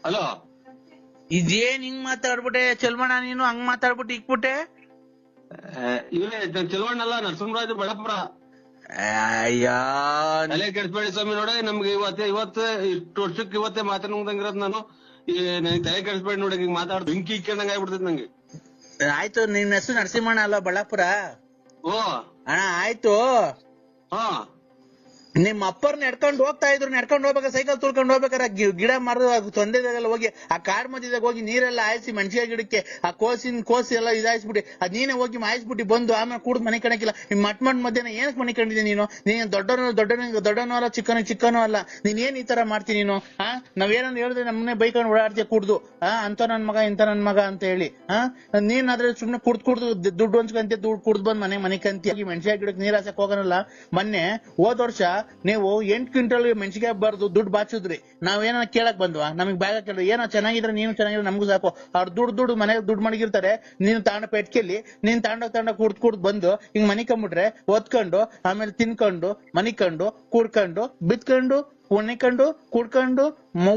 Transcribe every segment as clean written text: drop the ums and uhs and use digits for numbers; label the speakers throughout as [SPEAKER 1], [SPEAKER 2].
[SPEAKER 1] Hello,
[SPEAKER 2] ಇದೇನ್ ಹಿಂಗ್ ಮಾತಾಡ್ಬಿಟ್ಟೆ ಚೆಲ್ಮಣ್ಣ, ನೀನು ಹಂಗ್ ಮಾತಾಡ್ಬಿಟ್ಟು ಇಕ್ಬಿಟ್ಟೆ.
[SPEAKER 1] ಇವರೇ ಚೆಲುವಣ್ಣಲ್ಲ, ನರಸಿಂಹರಾಜು ಬಳ್ಳಾಪುರ.
[SPEAKER 2] ಅಯ್ಯೋ
[SPEAKER 1] ತಲೆ ಕೆಡಿಸ್ಬೇಡಿ ಸ್ವಾಮಿ. ನೋಡಿ, ನಮ್ಗೆ ಇವತ್ತೇ ಇಷ್ಟು ವರ್ಷಕ್ಕೆ ಇವತ್ತೇ ಮಾತಾಡಂಗಿರೋದು ನಾನು. ನನಗೆ ತಲೆ ಕೆಡಿಸ್ಬೇಡಿ ನೋಡಿ, ಹಿಂಗ್ ಮಾತಾಡ್ ಬೆಂಕಿ ಇಕ್ಕಂದಂಗ ಆಗ್ಬಿಡ್ತೈತಿ ನಂಗೆ.
[SPEAKER 2] ಆಯ್ತು, ನಿನ್ ಹೆಸರು ನರಸಿಂಹಣ್ಣ ಅಲ್ವಾ ಬಳ್ಳಾಪುರ?
[SPEAKER 1] ಓ
[SPEAKER 2] ಅಣ್ಣ ಆಯ್ತು.
[SPEAKER 1] ಹಾ,
[SPEAKER 2] ನಿಮ್ ಅಪ್ಪರ್ ನಡ್ಕೊಂಡ್ ಹೋಗ್ತಾ ಇದ್ರು, ನಡ್ಕೊಂಡ್ ಹೋಗ್ಬೇಕಾರೆ ಸೈಕಲ್ ತುಳ್ಕೊಂಡ್ ಹೋಗ್ಬೇಕಾರೆ ಗಿಡ ಮರದ ತೊಂದರೆದಾಗೆಲ್ಲ ಹೋಗಿ ಆ ಕಾಡ್ ಮಧ್ಯದಾಗ ಹೋಗಿ ನೀರೆಲ್ಲ ಹಾಯಿಸಿ ಮೆಣಸಿನ ಗಿಡಕ್ಕೆ ಆ ಕೋಸಿ ಎಲ್ಲ ಇದಾಯಿಸ್ಬಿಟ್ಟು ಅದ್ ನೀನೇ ಹೋಗಿ ಮಾಯಿಸ್ಬಿಟ್ಟು ಬಂದು ಆಮೇಲೆ ಕೂಡ್ ಮನೆ ಕಣಕಿಲ್ಲ. ನಿಮ್ ಮಟ್ ಮಧ್ಯಾಹ್ನ ಏನಕ್ ಮನೆ ಕಂಡಿದ್ದೆ ನೀನು? ನೀನ್ ದೊಡ್ಡನೋ ಅಲ್ಲ, ಚಿಕ್ಕನೋ ಅಲ್ಲ, ನೀನ್ ಏನ್ ಈ ತರ ಮಾಡ್ತೀನಿ ನೀನು? ನಾವೇನಂದ್ ಹೇಳಿದ್ರೆ ನಮ್ಮನೆ ಬೈಕೊಂಡು ಓಡಾಡ್ತೀಯ ಕುಡ್ದು, ಅಂತ ನನ್ ಮಗ ಇಂತ ನನ್ ಮಗ ಅಂತ ಹೇಳಿ. ನೀನ್ ಆದ್ರೆ ಸುಮ್ನೆ ಕುಡ್ದು ದುಡ್ಡು ಹಂಚ್ಕಂತ ದುಡ್ಡು ಕುಡ್ದು ಬಂದ್ ಮನೆ ಕಂತಿ ಮೆಣಸಿನ ಗಿಡಕ್ಕೆ ನೀರ್ ಹಾಸಕ್ ಹೋಗೋನಲ್ಲ. ಮೊನ್ನೆ ಹೋದ ವರ್ಷ ನೀವು 8 ಕ್ವಿಂಟಲ್ ಮೆಣಸಿಗೆ ಬರ್ದು ದುಡ್ಡು ಬಾಚಿದ್ರಿ. ನಾವೇನ ಕೇಳಕ್ ಬಂದ್ವಾ? ನಮಗ್ ಬ್ಯಾಗ ಕೇಳಿದ್ರೆ ಏನೋ ಚೆನ್ನಾಗಿದ್ರೆ ನೀನು ಚೆನ್ನಾಗಿದ್ರೆ ನಮ್ಗೂ ಸಾಕು. ಅವ್ರು ದುಡ್ಡು ಮನೆಗೆ ದುಡ್ಡು ಮಡಗಿರ್ತಾರೆ. ನೀನು ತಾಂಡ ಪೆಟ್ಕೆಲ್ಲಿ ನೀನ್ ತಾಂಡ ಕುಡ್ದು ಬಂದು ಹಿಂಗ್ ಮನಿಕೊಂಡ್ಬಿಟ್ರೆ ಒತ್ಕೊಂಡು ಆಮೇಲೆ ತಿನ್ಕೊಂಡು ಮನಿಕೊಂಡು ಕೂಡ್ಕೊಂಡು ಬಿತ್ಕೊಂಡು ಉಣ್ಣಿಕೊಂಡು ಕುಡ್ಕೊಂಡು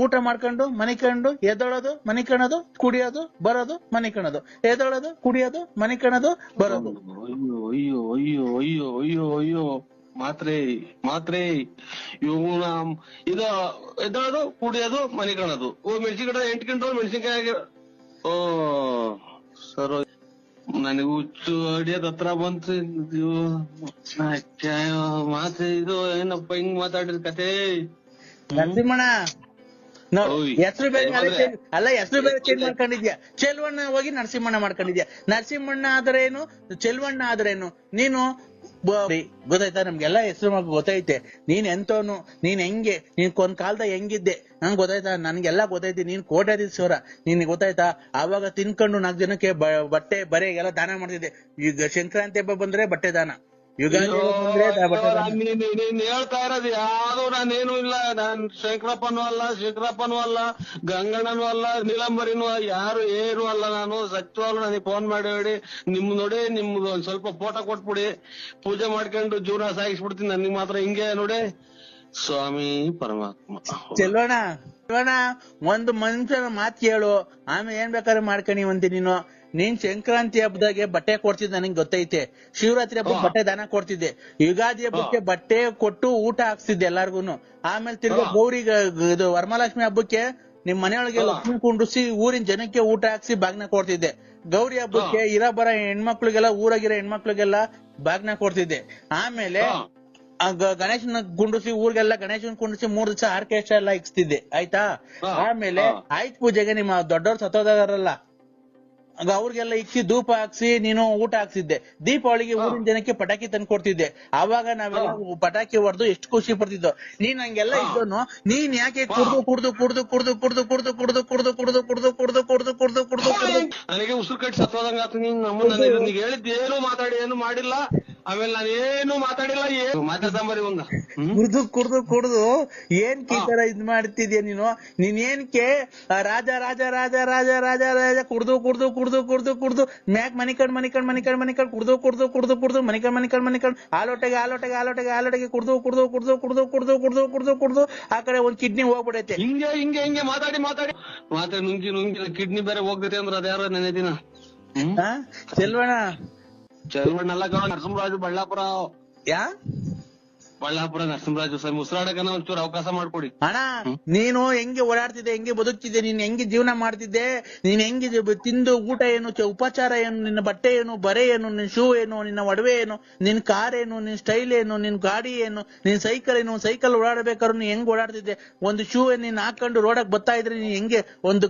[SPEAKER 2] ಊಟ ಮಾಡ್ಕೊಂಡು ಮನಿಕೊಂಡು ಎದ್ದೊಳೋದು ಮನಿಕಣೋದು ಕುಡಿಯೋದು ಬರೋದು ಮನಿಕಣೋದು ಎದ್ದೊಳೋದು ಕುಡಿಯೋದು ಮನಿಕಣೋದು ಬರೋದು.
[SPEAKER 1] ಅಯ್ಯೋ ಅಯ್ಯೋ ಅಯ್ಯೋ ಅಯ್ಯೋ ಅಯ್ಯೋ ಮಾತ್ರೆ ಇವನ ಇದು ಎದ್ದೋದು ಕುಡಿಯೋದು ಮನೆ ಕಾಣೋದು. ಮೆಣಸಿನ 8 ಕ್ವಿಂಟಲ್ ಮೆಣಸಿನ್ಕಾಯಿ. ಓ ಸರ್, ನನಗೆ ಹುಚ್ಚು ಅಡಿಯೋದ್ ಹತ್ರ ಬಂತು. ಮಾತ್ರೆ ಇದು ಏನಪ್ಪ ಹಿಂಗ್ ಮಾತಾಡಿದ ಕತೆ?
[SPEAKER 2] ನರಸಿಂಹಣ್ಣ ಹೆಸರು ಬೇರೆ ಹೆಸರು ಬೇರೆ ಚೇಂಜ್ ಮಾಡ್ಕೊಂಡಿದ್ಯಾ. ಚೆಲ್ವಣ್ಣ ಹೋಗಿ ನರಸಿಂಹಣ್ಣ ಮಾಡ್ಕೊಂಡಿದ್ಯಾ. ನರಸಿಂಹಣ್ಣ ಆದ್ರೇನು, ಚೆಲ್ವಣ್ಣ ಆದ್ರೇನು? ನೀನು ಗೊತ್ತಾಯ್ತಾ? ನಮ್ಗೆಲ್ಲಾ ಹೆಸರು ಗೊತ್ತೈತೆ. ನೀನ್ ಎಂತವನು, ನೀನ್ ಹೆಂಗೆ, ನೀನ್ ಒಂದ್ ಕಾಲದಾಗ ಹೆಂಗಿದ್ದೆ ನಂಗೆ ಗೊತ್ತಾಯ್ತಾ? ನನ್ಗೆಲ್ಲಾ ಗೊತ್ತೈತಿ. ನೀನ್ ಕೋಟ್ಯಾಧೀಶ್ವರ, ನೀನ್ ಗೊತ್ತಾಯ್ತಾ? ಆವಾಗ ತಿನ್ಕೊಂಡು 4 ಜನಕ್ಕೆ ಬಟ್ಟೆ ಬರೆ ಎಲ್ಲ ದಾನ ಮಾಡ್ತಿದ್ದೆ. ಈಗ ಸಂಕ್ರಾಂತಿ ಹಬ್ಬ ಬಂದ್ರೆ ಬಟ್ಟೆ ದಾನ, ಯುಗಾದಿ ಬಂದ್ರೆ ಬಟ್ಟೆ ದಾನ.
[SPEAKER 1] ನೀನ್ ಹೇಳ್ತಾ ಇರೋದು ಯಾವ್ದು ನಾನೇನು ಇಲ್ಲ. ನಾನ್ ಶಂಕರಪ್ಪನೂ ಅಲ್ಲ, ಗಂಗಣ್ಣನೂ ಅಲ್ಲ, ನೀಲಂಬರಿನೂ ಯಾರು ಏನು ಅಲ್ಲ. ನಾನು ಸತ್ಯವಾಗ್ಲು ನನಗೆ ಫೋನ್ ಮಾಡಿ ಹೇಳಿ ನೋಡಿ ನಿಮ್ದು ಒಂದ್ ಸ್ವಲ್ಪ ಫೋಟೋ ಕೊಟ್ಬಿಡಿ, ಪೂಜೆ ಮಾಡ್ಕೊಂಡು ಜೀವನ ಸಾಗಿಸ್ಬಿಡ್ತೀನಿ. ನನಗೆ ಮಾತ್ರ ಹಿಂಗೆ ನೋಡಿ ಸ್ವಾಮಿ ಪರಮಾತ್ಮ.
[SPEAKER 2] ಚೆಲ್ವಣ್ಣ ಒಂದು ಮನುಷ್ಯನ ಮಾತ್ ಕೇಳು, ಆಮೇಲೆ ಏನ್ ಬೇಕಾದ್ರೆ ಮಾಡ್ಕಣಿವಂತಿ ನೀನು. ನೀನ್ ಸಂಕ್ರಾಂತಿ ಹಬ್ಬದಾಗೆ ಬಟ್ಟೆ ಕೊಡ್ತಿದ್ದೆ ನನಗೆ ಗೊತ್ತೈತೆ. ಶಿವರಾತ್ರಿ ಹಬ್ಬಕ್ಕೆ ಬಟ್ಟೆ ದಾನ ಕೊಡ್ತಿದ್ದೆ. ಯುಗಾದಿ ಹಬ್ಬಕ್ಕೆ ಬಟ್ಟೆ ಕೊಟ್ಟು ಊಟ ಹಾಕ್ತಿದ್ದೆ ಎಲ್ಲಾರ್ಗುನು. ಆಮೇಲೆ ತಿರ್ಗಾ ಗೌರಿಗೆ ಇದು ವರಮಹಾಲಕ್ಷ್ಮಿ ಹಬ್ಬಕ್ಕೆ ನಿಮ್ ಮನೆಯೊಳಗೆ ಲಕ್ಷ್ಮಿ ಕುಂಡ್ರಿಸಿ ಊರಿನ ಜನಕ್ಕೆ ಊಟ ಹಾಕ್ಸಿ ಬಾಗ್ನ ಕೊಡ್ತಿದ್ದೆ. ಗೌರಿ ಹಬ್ಬಕ್ಕೆ ಬರ ಹೆಣ್ಮಕ್ಳಿಗೆಲ್ಲ ಊರಾಗಿರೋ ಹೆಣ್ಮಕ್ಳಿಗೆಲ್ಲ ಬಾಗ್ನ ಕೊಡ್ತಿದ್ದೆ. ಆಮೇಲೆ ಗಣೇಶನ ಕುಂಡ್ರಿಸಿ ಊರಿಗೆಲ್ಲ ಗಣೇಶನ್ ಕುಂಡ್ರಿಸಿ 3 ದಿವಸ ಆರ್ಕೆಸ್ಟ್ರಾ ಎಲ್ಲ ಇಕ್ಸ್ತಿದ್ದೆ. ಆಯ್ತಾ? ಆಮೇಲೆ ಆಯ್ತು ಪೂಜೆಗೆ ನಿಮ್ಮ ದೊಡ್ಡವ್ರು ಸತ್ತೋದಾರಲ್ಲ ಅವ್ರಿಗೆಲ್ಲ ಇಕ್ಕಿ ಧೂಪ ಹಾಕ್ಸಿ ನೀನು ಊಟ ಹಾಕ್ಸಿದ್ದೆ. ದೀಪಾವಳಿಗೆ ಊರಿನ ಜನಕ್ಕೆ ಪಟಾಕಿ ತಂದು ಕೊಡ್ತಿದ್ದೆ. ಆವಾಗ ನಾವೆಲ್ಲ ಪಟಾಕಿ ಹೊಡೆದು ಎಷ್ಟು ಖುಷಿ ಪಡ್ತಿದ್ದೋ. ನೀನ್ ಹಂಗೆಲ್ಲ ಇದ್ದೋನು. ನೀನ್ ಯಾಕೆ
[SPEAKER 1] ನನಗೆ ಉಸಿರು ಕಟ್ಟಿ ಸತ್ತೋದಂಗ ಆತು. ನೀನ್ ಹೇಳಿದ್ದೇನು ಮಾತಾಡಿ ಏನು ಮಾಡಿಲ್ಲ. ಆಮೇಲೆ ನಾನೇನು ಮಾತಾಡಿಲ್ಲ. ಏನು ಮಾತಾಡ್ತಾಂಬರಿ ಒಂದ
[SPEAKER 2] ಕುಡ್ದು ಏನ್ ತರ ಇದ್ ಮಾಡ್ತಿದ್ಯಾ ನೀನು? ನೀನ್ ಏನ್ಕೆ ರಾಜ ರಾಜ ರಾಜ ರಾಜ ರಾಜ ರಾಜ ಕುಡ್ದು ಮ್ಯಾಕ್ ಮನಿಕಂಡ್ ಕುಡ್ದು ಮನಿಕಂಡ್ ಆಲೋಟೆಗೆ ಕುಡ್ದು ಆ ಕಡೆ ಒಂದ್ ಕಿಡ್ನಿ ಹೋಗ್ಬಿಡೈತೆ.
[SPEAKER 1] ಹಿಂಗೆ ಮಾತಾಡಿ ನುಂಗಿ ಕಿಡ್ನಿ ಬೇರೆ ಹೋಗ್ತೈತೆ ಅಂದ್ರೆ ಅದ್ಯಾರ ನೆನೆ ದಿನ.
[SPEAKER 2] ಚೆಲ್ವಣ್ಣ
[SPEAKER 1] ಅಲ್ಲ ನರಸಿಂಹರಾಜು ಬಳ್ಳಾಪುರ ನರಸಿಂಹರಾಜು ಸ್ವಾಮಿ ಉಸಿರಾಡಕನ ಒಂಚೂರು ಅವಕಾಶ ಮಾಡ್ಕೊಡಿ.
[SPEAKER 2] ಅಣ್ಣ ನೀನು ಹೆಂಗೆ ಓಡಾಡ್ತಿದ್ದೆ, ಹೆಂಗೆ ಬದುಕ್ತಿದ್ದೆ, ನೀನ್ ಹೆಂಗೆ ಜೀವನ ಮಾಡ್ತಿದ್ದೆ, ನೀನ್ ಹೆಂಗೆ ತಿಂದು ಊಟ ಏನು, ಉಪಚಾರ ಏನು, ನಿನ್ನ ಬಟ್ಟೆ ಏನು, ಬರೆ ಏನು, ನಿನ್ ಶೂ ಏನು, ನಿನ್ನ ಒಡವೆ ಏನು, ನಿನ್ ಕಾರ್ ಏನು, ನಿನ್ ಸ್ಟೈಲ್ ಏನು, ನಿನ್ ಗಾಡಿ ಏನು, ನಿನ್ ಸೈಕಲ್ ಏನು, ಸೈಕಲ್ ಓಡಾಡ್ಬೇಕಾದ್ರು ನೀನ್ ಹೆಂಗ್ ಓಡಾಡ್ತಿದ್ದೆ, ಒಂದು ಶೂ ನೀನ್ ಹಾಕೊಂಡು ರೋಡಕ್ ಬರ್ತಾ ಇದ್ರೆ ನೀನ್ ಹೆಂಗೆ ಒಂದು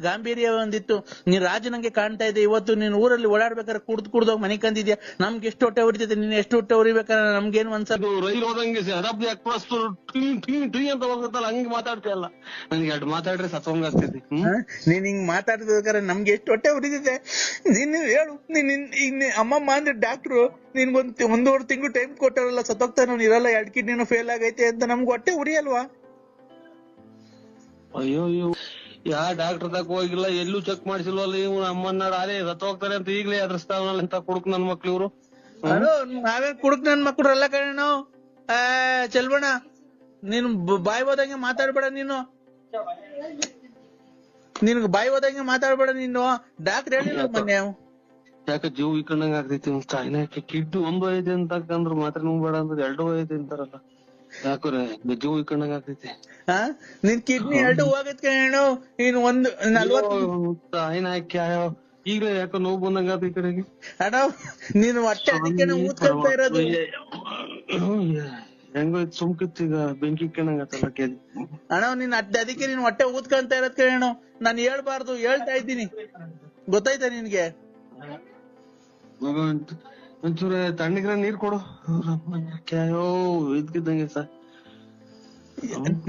[SPEAKER 2] ಗಾಂಭೀರ್ಯ ಒಂದಿತ್ತು. ನೀನ್ ರಾಜನಂಗೆ ಕಾಣ್ತಾ ಇದ್ದೆ. ಇವತ್ತು ನೀನ್ ಊರಲ್ಲಿ ಓಡಾಡ್ಬೇಕಾದ್ರೆ ಕುಡ್ದೋಗ್ ಮನೆ ಕಂದಿದ್ಯಾ. ನಮ್ಗೆ ಎಷ್ಟು ಹೊಟ್ಟೆ ಉರಿತೈತೆ, ನೀನ್ ಎಷ್ಟು ಹೊಟ್ಟೆ ಉರಿಬೇಕಾದ್ರೆ ನಮ್ಗೇನು ಅನ್ಸಲ್ಲ.
[SPEAKER 1] ರೈಲು ಹೋದಂಗೆ ಅದಾಬ್ದಿ ಎಕ್ಸ್ಪ್ರೆಸ್ ಟುಯ್ ಅಂತ ಹೋಗುತ್ತಲ್ಲ ಹಂಗೆ ಮಾತಾಡ್ತೀಯಲ್ಲ. ನನ್ಗೆ ಎರಡು ಮಾತಾಡ್ರೆ ಸತ್ವಂಗ ಆಗ್ತೈತಿ.
[SPEAKER 2] ನೀನ್ ಹಿಂಗ್ ಮಾತಾಡ್ಬೇಕಾದ್ರೆ ನಮ್ಗೆ ಎಷ್ಟು ಹೊಟ್ಟೆ ಉರಿತೈತೆ. ನೀನ್ ಹೇಳು, ನೀನ್ ಅಮ್ಮಮ್ಮ ಅಂದ್ರೆ ಡಾಕ್ಟ್ರು ನಿನ್ಗೊಂದ್ 1.5 ತಿಂಗಳು ಟೈಮ್ ಕೊಟ್ಟಾರಲ್ಲ, ಸತ್ತೋಗ್ತಾನ ಇರಲ್ಲ, 2 ಕಿಡ್ನಿನೂ ಫೇಲ್ ಆಗೈತೆ ಅಂತ ನಮ್ಗೆ ಹೊಟ್ಟೆ ಉರಿಯಲ್ವಾ?
[SPEAKER 1] ಅಯ್ಯೋ ಯಾ ಡಾಕ್ಟರ್ ತಕ ಹೋಗಿಲ್ಲ, ಎಲ್ಲೂ ಚೆಕ್ ಮಾಡಿಸಿಲ್ವಲ್ಲ. ಇವ್ ಅಮ್ಮನ್ನ ಅದೇ ಸತ್ತೋಗ್ತಾರೆ ಅಂತ ಈಗಲೇ ಅದ್ರಸ್ತಾವಲ್ಲ ಅಂತ ಕುಡುಕ್ ನನ್ ಮಕ್ಳು ಇವ್ರು.
[SPEAKER 2] ನಾವೇ ಕುಡುಕ್ ನನ್ ಮಕ್ಳು ಅಲ್ಲ ಕಣ. ಚೆಲ್ವಣ್ಣ ನೀನು ಬಾಯ್ ಹೋದಂಗೆ ಮಾತಾಡ್ಬೇಡ ನೀನು. ನಿನ್ಗೆ ಬಾಯಿ ಹೋದಂಗೆ ಮಾತಾಡ್ಬೇಡ ನೀನು. ಡಾಕ್ಟರ್ ಹೇಳಿಲ್ಲ ಮೊನ್ನೆ.
[SPEAKER 1] ಯಾಕೆ ಜೀವ ಇಕ್ಕಂಡಂಗ ಆಗ್ತೈತಿ ತಾಯಿನ ಕಿಡ್ನಿ ಒಂದು ಐತೆ ಅಂತಂದ್ರ ಮಾತ್ರ ನೀವು ಬೇಡ ಅಂದ್ರೆ 2 ಐತೆ ಅಂತಾರಲ್ಲ, ಯಾಕ್ರೆ ಜೀವ ಇಕ್ಕಂಡಂಗ ಆಗ್ತೈತಿ.
[SPEAKER 2] ಹಾ ನಿನ್ ಕಿಡ್ನಿ 2 ಹೋಗತ್ ಕಣೋ. ಇನ್ 40
[SPEAKER 1] ತಾಯಿನ ಈಗಲೇ ಯಾಕೋ ನೋವು ಬಂದಂಗ ಆತ ಈ ಕಡೆಗೆ.
[SPEAKER 2] ಅಣ್ಣ ನೀನ್ ಹೊಟ್ಟೆ ಅದಕ್ಕೆ ಊದ್ಕೊಂತ ಇರೋದು.
[SPEAKER 1] ಹೆಂಗೋ ಸುಮ್ಕಿತ್ ಈಗ ಬೆಂಕಿ ಇಕ್ಕಂಡಂಗ ಆತಲ್ಲ ಕೇಳಿ.
[SPEAKER 2] ಅಣ್ಣ ಅದಕ್ಕೆ ನೀನ್ ಹೊಟ್ಟೆ ಊದ್ಕೊಂತ ಇರೋದ್ ಕಣೋ. ನಾನ್ ಹೇಳ್ಬಾರ್ದು, ಹೇಳ್ತಾ ಇದ್ದೀನಿ, ಗೊತ್ತಾಯ್ತಾ ನಿನ್ಗೆ?
[SPEAKER 1] ಒಂಚೂರು ತಣ್ಣಗಿರ ನೀರ್ ಕೊಡು. ಕ್ಯಾಯೋ ಇದ್ಕಿದ್ದಂಗೆ ಸರ್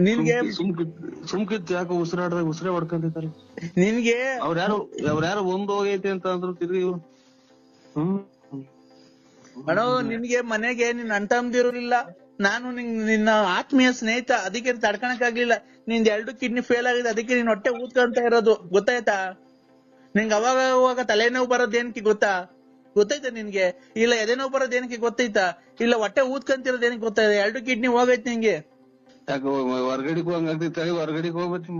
[SPEAKER 2] ನಿನ್ಗೆ
[SPEAKER 1] ಸುಮ್ಕಿತ್ ಯಾಕೋ ಉಸಿರಾಡ್ದಾಗ ಉಸಿರೇ ಹೊಡ್ಕೊಂತಿದ್ದಾರೆ.
[SPEAKER 2] ನಿನ್ಗೆ
[SPEAKER 1] ಅವ್ರ್ಯಾರು ಒಂದ್ ಹೋಗೈತೆ ಅಂತ ಅಂದ್ರು ತಿರ್ಗಿ ಇವ್ರು.
[SPEAKER 2] ಅಣ್ಣ ನಿನ್ಗೆ ಮನೆಗೆ ನಿನ್ ಅಣ್ಣ ತಮ್ಮದಿರೋರಿಲ್ಲ. ನಾನು ನಿನ್ನ ಆತ್ಮೀಯ ಸ್ನೇಹಿತ, ಅದಕ್ಕೆ ತಡ್ಕಣಕ್ ಆಗ್ಲಿಲ್ಲ. ನಿಂದ್ 2 ಕಿಡ್ನಿ ಫೇಲ್ ಆಗಿದೆ, ಅದಕ್ಕೆ ನೀನ್ ಹೊಟ್ಟೆ ಊದ್ಕೊಂತ ಇರೋದು, ಗೊತ್ತಾಯ್ತಾ? ನಿಂಗೆ ಅವಾಗ ತಲೆನೋವು ಬರೋದ್ ಏನಕ್ಕೆ ಗೊತ್ತಾಯ್ತಾ ನಿನ್ಗೆ? ಇಲ್ಲ ಎದೆ ನೋವು ಬರೋದ್ ಏನಕ್ಕೆ ಗೊತ್ತಾಯ್ತಾ? ಇಲ್ಲ ಹೊಟ್ಟೆ ಊದ್ಕೊಂತಿರೋದ್ ಏನಕ್ಕೆ ಗೊತ್ತಾಯ್ತಾ? 2 ಕಿಡ್ನಿ ಹೋಗೈತೆ ನಿಂಗೆ.
[SPEAKER 1] ಯಾಕೆ ಹೊರ್ಗಡೆಗೆ ಹೋಗಂಗಾಗ್ತೈತೆ, ಹೊರ್ಗಡೆಗೆ ಹೋಗ್ಬೇಕು.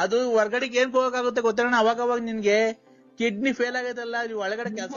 [SPEAKER 2] ಅದು ಹೊರ್ಗಡೆಗೆ ಏನ್ ಹೋಗಕ್ಕಾಗುತ್ತೆ ಗೊತ್ತಣ್ಣ? ಅವಾಗ ನಿನ್ಗೆ ಕಿಡ್ನಿ ಫೇಲ್ ಆಗೈತಲ್ಲ, ಒಳಗಡೆ ಕೆಲಸ